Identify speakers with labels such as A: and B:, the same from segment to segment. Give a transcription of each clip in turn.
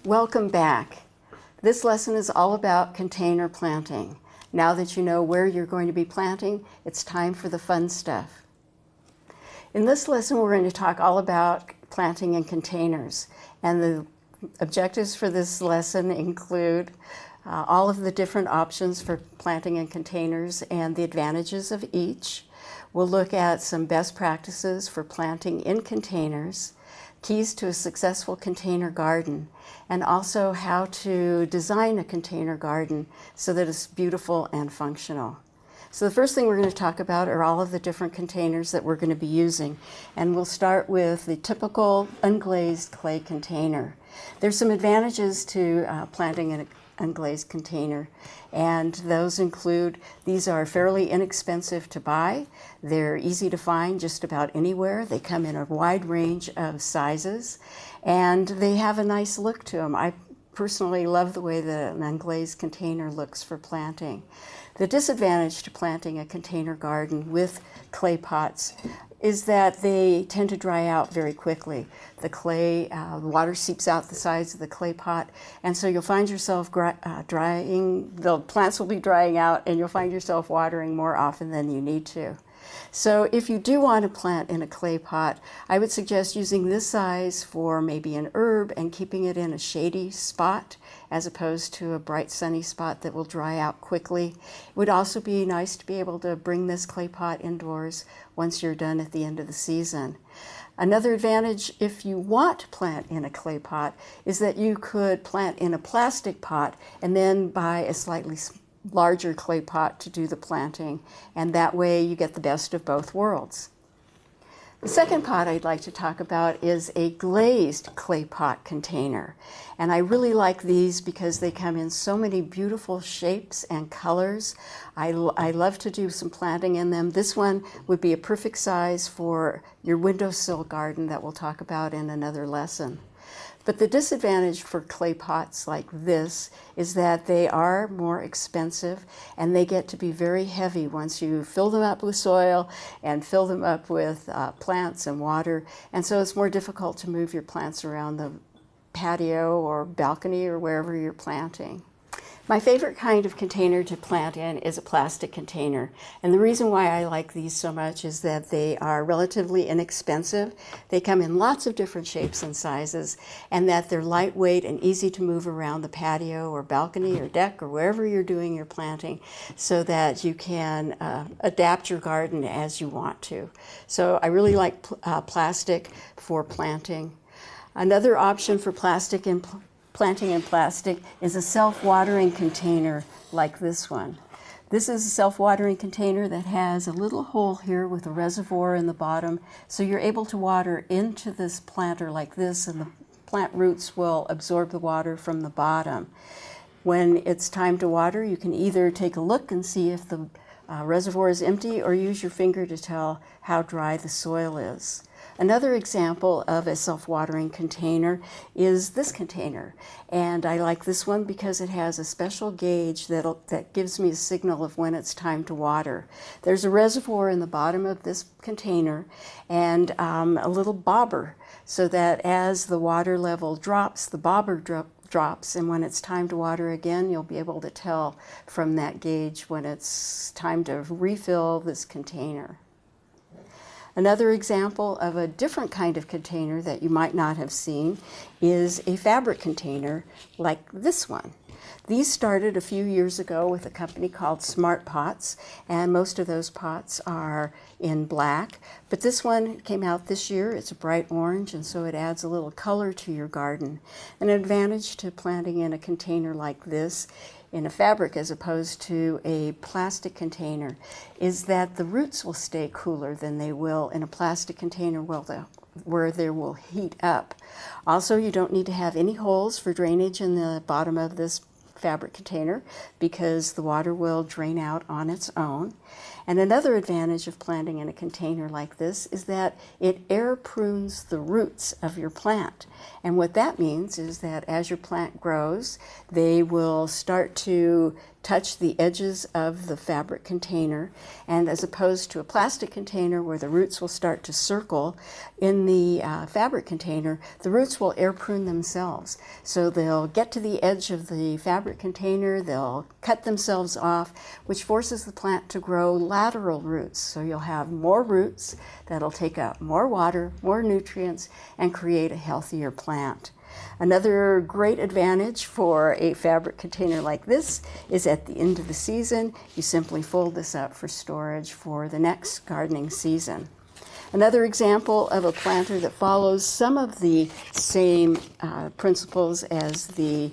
A: Welcome back. This lesson is all about container planting. Now that you know where you're going to be planting, it's time for the fun stuff. In this lesson, we're going to talk all about planting in containers. And the objectives for this lesson include all of the different options for planting in containers and the advantages of each. We'll look at some best practices for planting in containers, keys to a successful container garden, and also how to design a container garden so that it's beautiful and functional. So the first thing we're going to talk about are all of the different containers that we're going to be using. And we'll start with the typical unglazed clay container. There's some advantages to planting in an unglazed container, and those include these are fairly inexpensive to buy. They're easy to find just about anywhere. They come in a wide range of sizes, and they have a nice look to them. I personally love the way that an unglazed container looks for planting. The disadvantage to planting a container garden with clay pots is that they tend to dry out very quickly. The clay, water seeps out the sides of the clay pot, and so you'll find yourself drying, the plants will be drying out, and you'll find yourself watering more often than you need to. So if you do want to plant in a clay pot, I would suggest using this size for maybe an herb and keeping it in a shady spot as opposed to a bright sunny spot that will dry out quickly. It would also be nice to be able to bring this clay pot indoors once you're done at the end of the season. Another advantage if you want to plant in a clay pot is that you could plant in a plastic pot and then buy a slightly larger clay pot to do the planting, and that way you get the best of both worlds. The second pot I'd like to talk about is a glazed clay pot container, and I really like these because they come in so many beautiful shapes and colors. I love to do some planting in them. This one would be a perfect size for your windowsill garden that we'll talk about in another lesson. But the disadvantage for clay pots like this is that they are more expensive and they get to be very heavy once you fill them up with soil and fill them up with plants and water. And so it's more difficult to move your plants around the patio or balcony or wherever you're planting. My favorite kind of container to plant in is a plastic container. And the reason why I like these so much is that they are relatively inexpensive. They come in lots of different shapes and sizes, and that they're lightweight and easy to move around the patio or balcony or deck or wherever you're doing your planting so that you can adapt your garden as you want to. So I really like plastic for planting. Another option for planting in plastic is a self-watering container like this one. This is a self-watering container that has a little hole here with a reservoir in the bottom, so you're able to water into this planter like this, and the plant roots will absorb the water from the bottom. When it's time to water, you can either take a look and see if the reservoir is empty or use your finger to tell how dry the soil is. Another example of a self-watering container is this container, and I like this one because it has a special gauge that gives me a signal of when it's time to water. There's a reservoir in the bottom of this container and a little bobber so that as the water level drops, the bobber drops, and when it's time to water again, you'll be able to tell from that gauge when it's time to refill this container. Another example of a different kind of container that you might not have seen is a fabric container like this one. These started a few years ago with a company called Smart Pots, and most of those pots are in black. But this one came out this year. It's a bright orange, and so it adds a little color to your garden. An advantage to planting in a container like this in a fabric as opposed to a plastic container is that the roots will stay cooler than they will in a plastic container where they will heat up. Also, you don't need to have any holes for drainage in the bottom of this fabric container because the water will drain out on its own. And another advantage of planting in a container like this is that it air prunes the roots of your plant. And what that means is that as your plant grows, they will start to touch the edges of the fabric container, and as opposed to a plastic container where the roots will start to circle, in the fabric container, the roots will air prune themselves. So they'll get to the edge of the fabric container, they'll cut themselves off, which forces the plant to grow lateral roots. So you'll have more roots that'll take up more water, more nutrients, and create a healthier plant. Another great advantage for a fabric container like this is at the end of the season, you simply fold this up for storage for the next gardening season. Another example of a planter that follows some of the same principles as the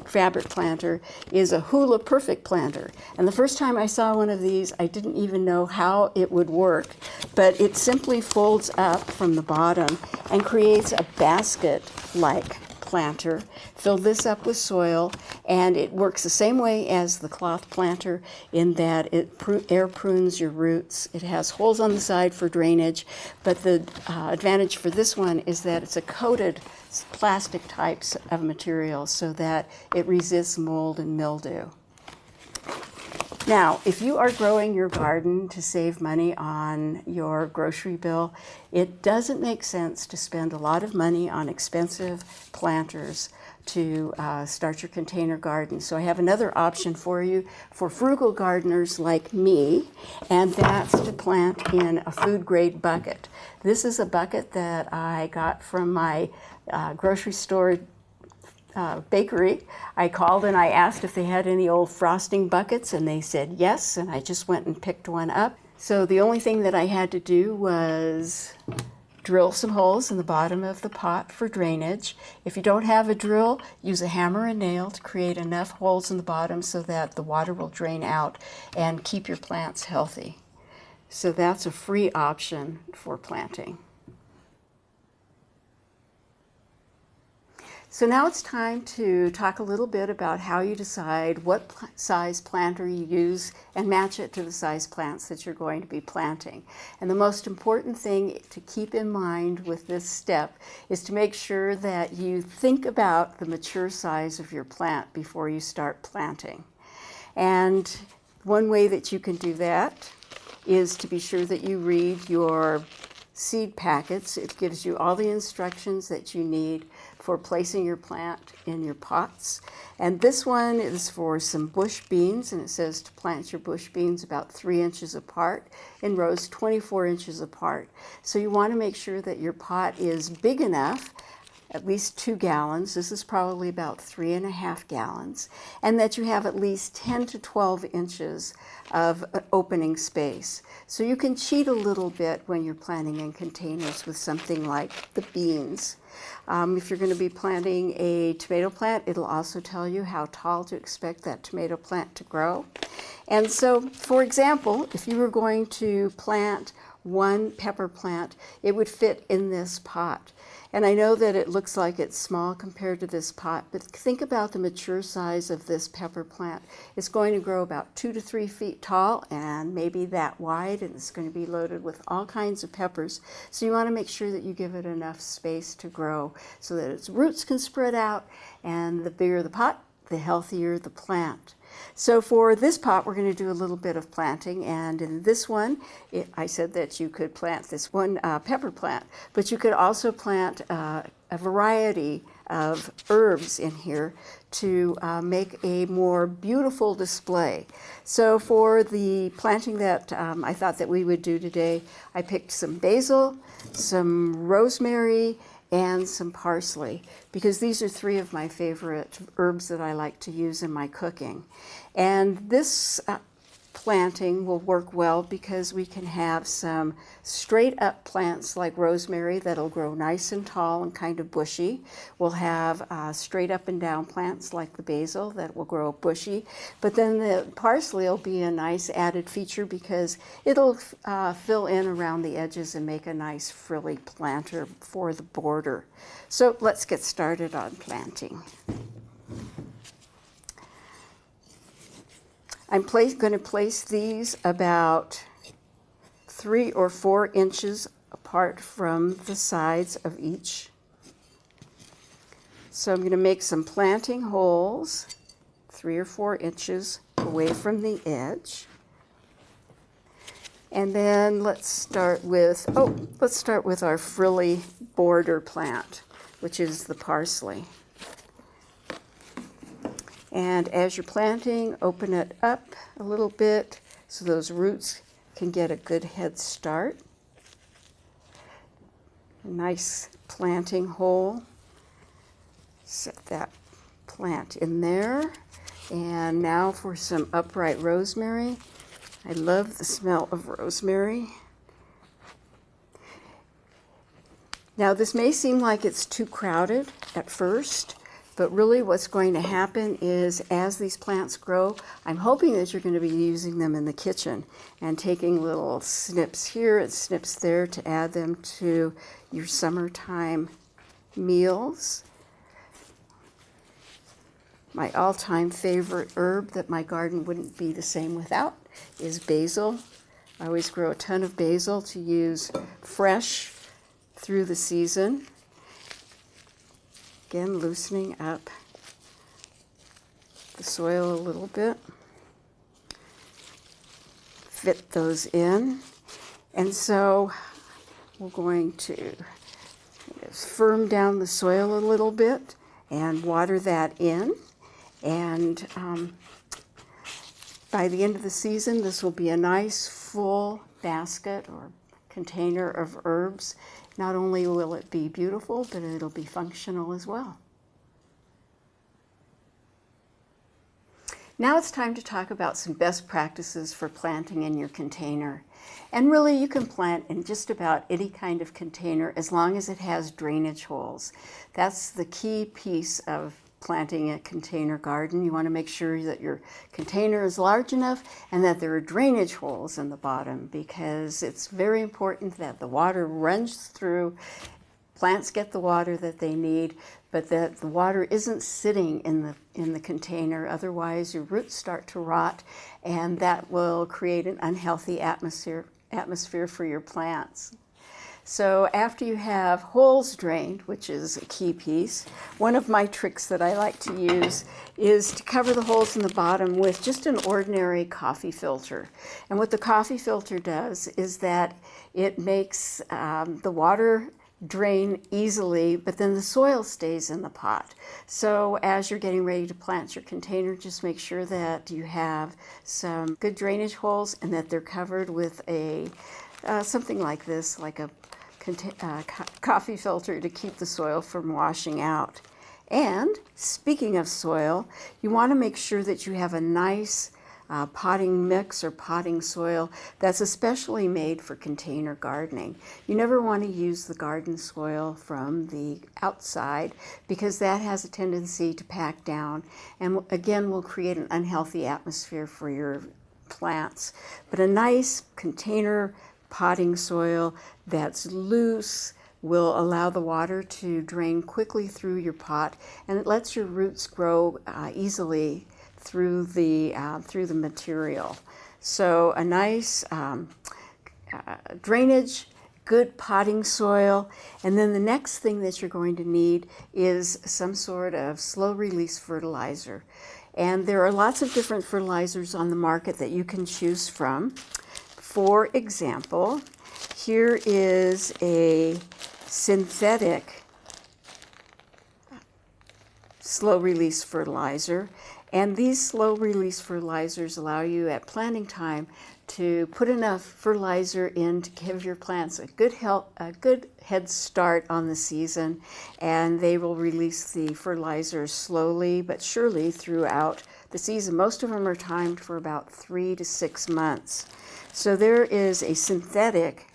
A: fabric planter is a Hula Perfect planter. And the first time I saw one of these, I didn't even know how it would work, but it simply folds up from the bottom and creates a basket-like planter. Fill this up with soil, and it works the same way as the cloth planter in that it air prunes your roots. It has holes on the side for drainage, but the advantage for this one is that it's a coated plastic types of material so that it resists mold and mildew. Now, if you are growing your garden to save money on your grocery bill, it doesn't make sense to spend a lot of money on expensive planters to start your container garden. So I have another option for you for frugal gardeners like me, and that's to plant in a food-grade bucket. This is a bucket that I got from my grocery store bakery. I called and I asked if they had any old frosting buckets, and they said yes, and I just went and picked one up. So the only thing that I had to do was drill some holes in the bottom of the pot for drainage. If you don't have a drill, use a hammer and nail to create enough holes in the bottom so that the water will drain out and keep your plants healthy. So that's a free option for planting. So now it's time to talk a little bit about how you decide what size planter you use and match it to the size plants that you're going to be planting. And the most important thing to keep in mind with this step is to make sure that you think about the mature size of your plant before you start planting. And one way that you can do that is to be sure that you read your seed packets. It gives you all the instructions that you need for placing your plant in your pots. And this one is for some bush beans, and it says to plant your bush beans about 3 inches apart in rows 24 inches apart. So you want to make sure that your pot is big enough, at least 2 gallons. This is probably about 3.5 gallons, and that you have at least 10 to 12 inches of opening space. So you can cheat a little bit when you're planting in containers with something like the beans. If you're going to be planting a tomato plant, it'll also tell you how tall to expect that tomato plant to grow. And so, for example, if you were going to plant one pepper plant, it would fit in this pot. And I know that it looks like it's small compared to this pot, but think about the mature size of this pepper plant. It's going to grow about 2 to 3 feet tall and maybe that wide, and it's going to be loaded with all kinds of peppers. So you want to make sure that you give it enough space to grow so that its roots can spread out, and the bigger the pot, the healthier the plant. So for this pot, we're going to do a little bit of planting, and in this one, I said that you could plant this one pepper plant, but you could also plant a variety of herbs in here to make a more beautiful display. So for the planting that I thought that we would do today, I picked some basil, some rosemary, and some parsley, because these are 3 of my favorite herbs that I like to use in my cooking. And this planting will work well because we can have some straight up plants like rosemary that'll grow nice and tall and kind of bushy. We'll have straight up and down plants like the basil that will grow bushy. But then the parsley will be a nice added feature because it'll fill in around the edges and make a nice frilly planter for the border. So let's get started on planting. I'm going to place these about 3 or 4 inches apart from the sides of each. So I'm going to make some planting holes, 3 or 4 inches away from the edge. And then let's start with our frilly border plant, which is the parsley. And as you're planting, open it up a little bit so those roots can get a good head start. A nice planting hole. Set that plant in there. And now for some upright rosemary. I love the smell of rosemary. Now this may seem like it's too crowded at first, but really what's going to happen is as these plants grow, I'm hoping that you're going to be using them in the kitchen and taking little snips here and snips there to add them to your summertime meals. My all-time favorite herb that my garden wouldn't be the same without is basil. I always grow a ton of basil to use fresh through the season. Again, loosening up the soil a little bit. Fit those in. And so we're going to firm down the soil a little bit and water that in. And by the end of the season, this will be a nice full basket or container of herbs. Not only will it be beautiful, but it'll be functional as well. Now it's time to talk about some best practices for planting in your container. And really, you can plant in just about any kind of container as long as it has drainage holes. That's the key piece of planting a container garden. You want to make sure that your container is large enough and that there are drainage holes in the bottom, because it's very important that the water runs through. Plants get the water that they need, but that the water isn't sitting in the container. Otherwise, your roots start to rot, and that will create an unhealthy atmosphere for your plants. So after you have holes drained, which is a key piece, one of my tricks that I like to use is to cover the holes in the bottom with just an ordinary coffee filter. And what the coffee filter does is that it makes the water drain easily, but then the soil stays in the pot. So as you're getting ready to plant your container, just make sure that you have some good drainage holes and that they're covered with a something like this, like a coffee filter to keep the soil from washing out. And speaking of soil, you want to make sure that you have a nice potting mix or potting soil that's especially made for container gardening. You never want to use the garden soil from the outside, because that has a tendency to pack down and again will create an unhealthy atmosphere for your plants. But a nice container potting soil that's loose will allow the water to drain quickly through your pot, and it lets your roots grow easily through the material. So a nice drainage, good potting soil, and then the next thing that you're going to need is some sort of slow release fertilizer. And there are lots of different fertilizers on the market that you can choose from. For example, here is a synthetic slow release fertilizer, and these slow release fertilizers allow you at planting time to put enough fertilizer in to give your plants a good head start on the season, and they will release the fertilizers slowly but surely throughout the season. Most of them are timed for about 3 to 6 months. So there is a synthetic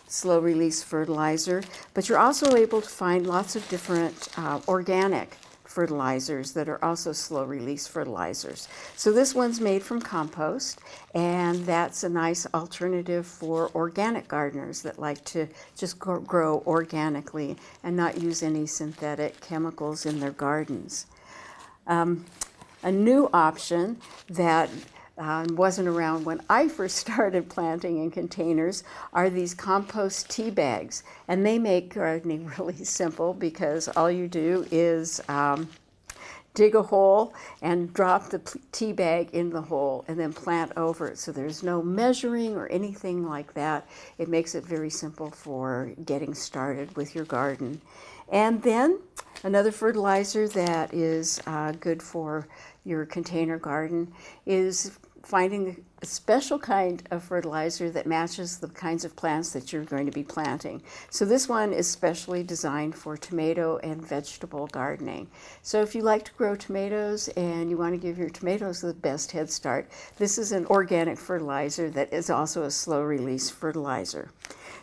A: slow release fertilizer, but you're also able to find lots of different organic fertilizers that are also slow release fertilizers. So this one's made from compost, and that's a nice alternative for organic gardeners that like to just grow organically and not use any synthetic chemicals in their gardens. A new option that wasn't around when I first started planting in containers are these compost tea bags, and they make gardening really simple, because all you do is dig a hole and drop the tea bag in the hole and then plant over it. So there's no measuring or anything like that. It makes it very simple for getting started with your garden. And then another fertilizer that is good for your container garden is finding a special kind of fertilizer that matches the kinds of plants that you're going to be planting. So this one is specially designed for tomato and vegetable gardening. So if you like to grow tomatoes and you want to give your tomatoes the best head start, this is an organic fertilizer that is also a slow release fertilizer.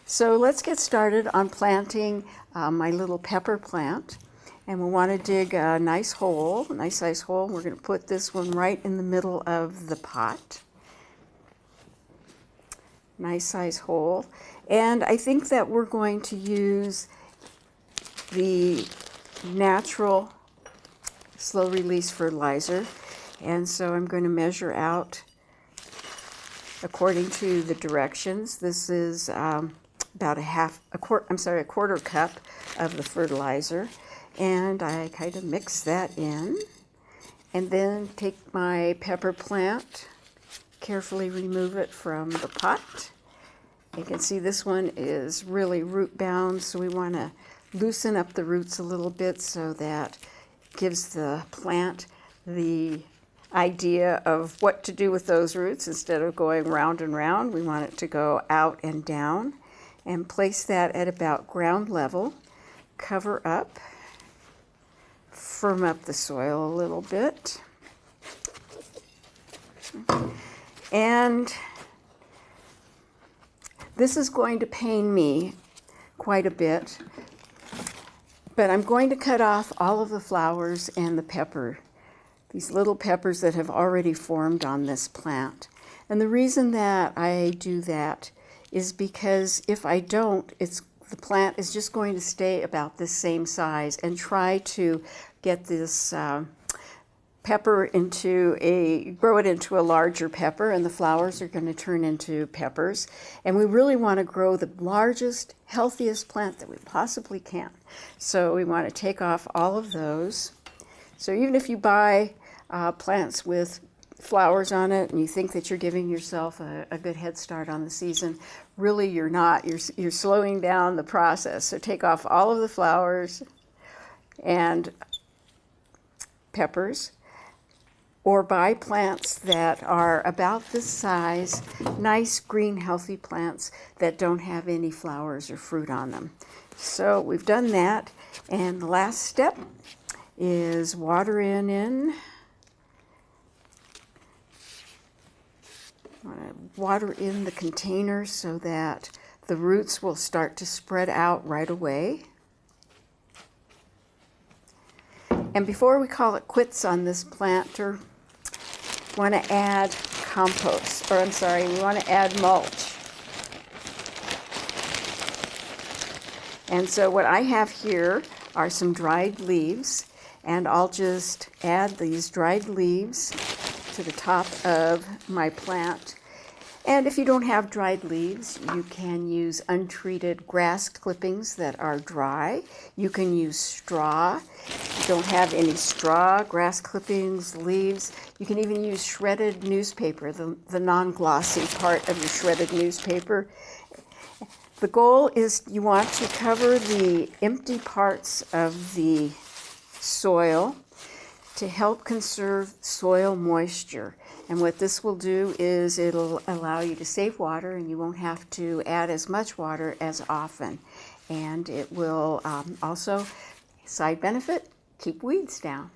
A: So let's get started on planting my little pepper plant. And we want to dig a nice hole, a nice size hole. We're going to put this one right in the middle of the pot. Nice size hole. And I think that we're going to use the natural slow release fertilizer. And so I'm going to measure out according to the directions. This is about a quarter cup of the fertilizer. And I kind of mix that in, and then take my pepper plant, carefully remove it from the pot. You can see this one is really root bound, so we want to loosen up the roots a little bit so that it gives the plant the idea of what to do with those roots. Instead of going round and round, we want it to go out and down, and place that at about ground level. Cover up. Firm up the soil a little bit. And this is going to pain me quite a bit, but I'm going to cut off all of the flowers and the pepper, these little peppers that have already formed on this plant. And the reason that I do that is because if I don't, the plant is just going to stay about the same size and try to get this pepper grow it into a larger pepper, and the flowers are going to turn into peppers. And we really want to grow the largest, healthiest plant that we possibly can. So we want to take off all of those. So even if you buy plants with flowers on it and you think that you're giving yourself a good head start on the season, really you're not. You're slowing down the process. So take off all of the flowers and peppers, or buy plants that are about this size, nice green healthy plants that don't have any flowers or fruit on them. So we've done that, and the last step is water in. Water in the container so that the roots will start to spread out right away. And before we call it quits on this planter, we want to add compost, we want to add mulch. And so what I have here are some dried leaves, and I'll just add these dried leaves to the top of my plant. And if you don't have dried leaves, you can use untreated grass clippings that are dry. You can use straw. If you don't have any straw, grass clippings, leaves, you can even use shredded newspaper, the non-glossy part of your shredded newspaper. The goal is you want to cover the empty parts of the soil to help conserve soil moisture. And what this will do is it'll allow you to save water, and you won't have to add as much water as often. And it will also, side benefit, keep weeds down.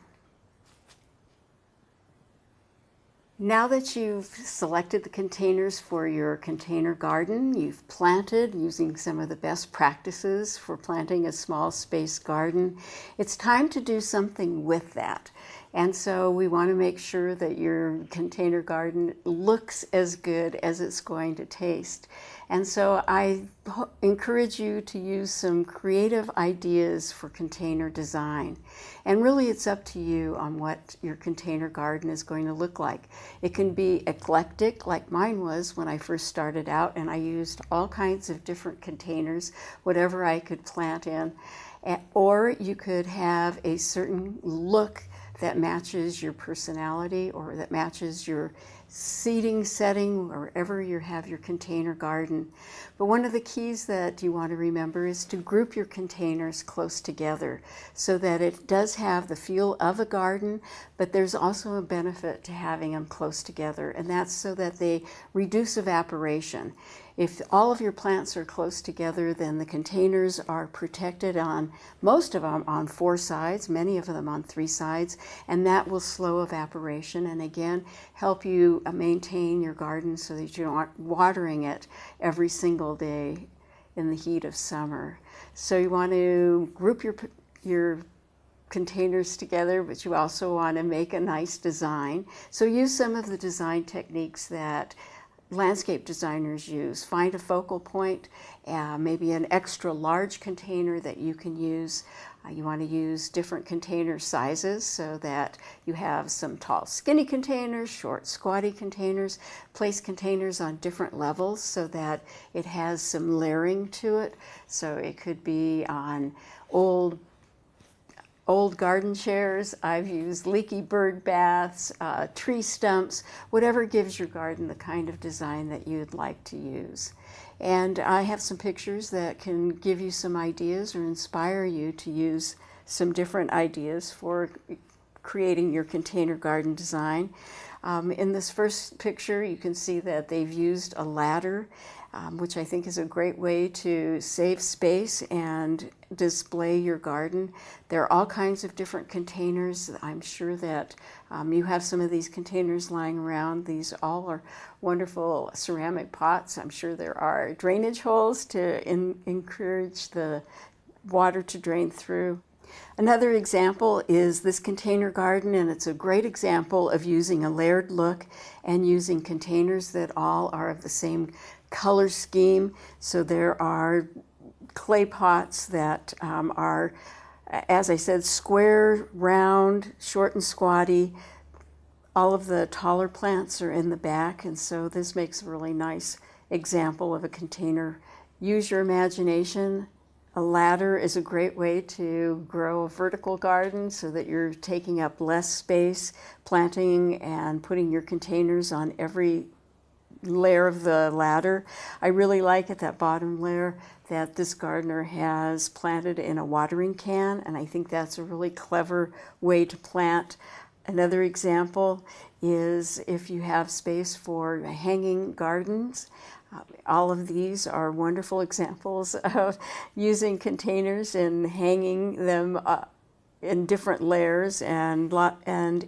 A: Now that you've selected the containers for your container garden, you've planted using some of the best practices for planting a small space garden, it's time to do something with that. And so we want to make sure that your container garden looks as good as it's going to taste. And so I encourage you to use some creative ideas for container design. And really it's up to you on what your container garden is going to look like. It can be eclectic, like mine was when I first started out, and I used all kinds of different containers, whatever I could plant in. Or you could have a certain look that matches your personality or that matches your seating setting wherever you have your container garden. But one of the keys that you want to remember is to group your containers close together so that it does have the feel of a garden, but there's also a benefit to having them close together, and that's so that they reduce evaporation. If all of your plants are close together, then the containers are protected on, most of them on 4 sides, many of them on 3 sides, and that will slow evaporation and again help you maintain your garden so that you aren't watering it every single day in the heat of summer. So you want to group your containers together, but you also want to make a nice design. So use some of the design techniques that landscape designers use. Find a focal point, maybe an extra large container that you can use. You want to use different container sizes so that you have some tall skinny containers, short squatty containers. Place containers on different levels so that it has some layering to it. So it could be on old garden chairs. I've used leaky bird baths, tree stumps, whatever gives your garden the kind of design that you'd like to use. And I have some pictures that can give you some ideas or inspire you to use some different ideas for creating your container garden design. In this first picture, you can see that they've used a ladder, which I think is a great way to save space and display your garden. There are all kinds of different containers. I'm sure that you have some of these containers lying around. These all are wonderful ceramic pots. I'm sure there are drainage holes to encourage the water to drain through. Another example is this container garden, and it's a great example of using a layered look and using containers that all are of the same color scheme. So there are clay pots that are, as I said, square, round, short and squatty. All of the taller plants are in the back, and so this makes a really nice example of a container. Use your imagination. A ladder is a great way to grow a vertical garden so that you're taking up less space, planting and putting your containers on every layer of the ladder. I really like at that bottom layer that this gardener has planted in a watering can, and I think that's a really clever way to plant. Another example is if you have space for hanging gardens. All of these are wonderful examples of using containers and hanging them in different layers and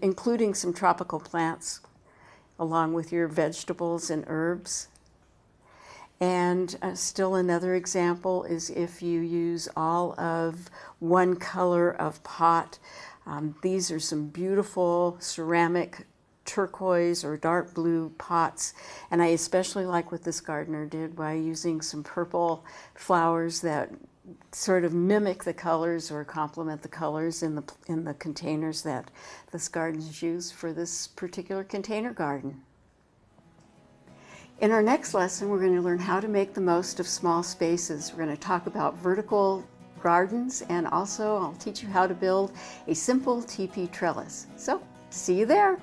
A: including some tropical plants along with your vegetables and herbs. And still another example is if you use all of one color of pot. These are some beautiful ceramic turquoise or dark blue pots, and I especially like what this gardener did by using some purple flowers that sort of mimic the colors or complement the colors in the containers that this garden's used for this particular container garden. In our next lesson, we're going to learn how to make the most of small spaces. We're going to talk about vertical gardens, and also I'll teach you how to build a simple teepee trellis. So, see you there.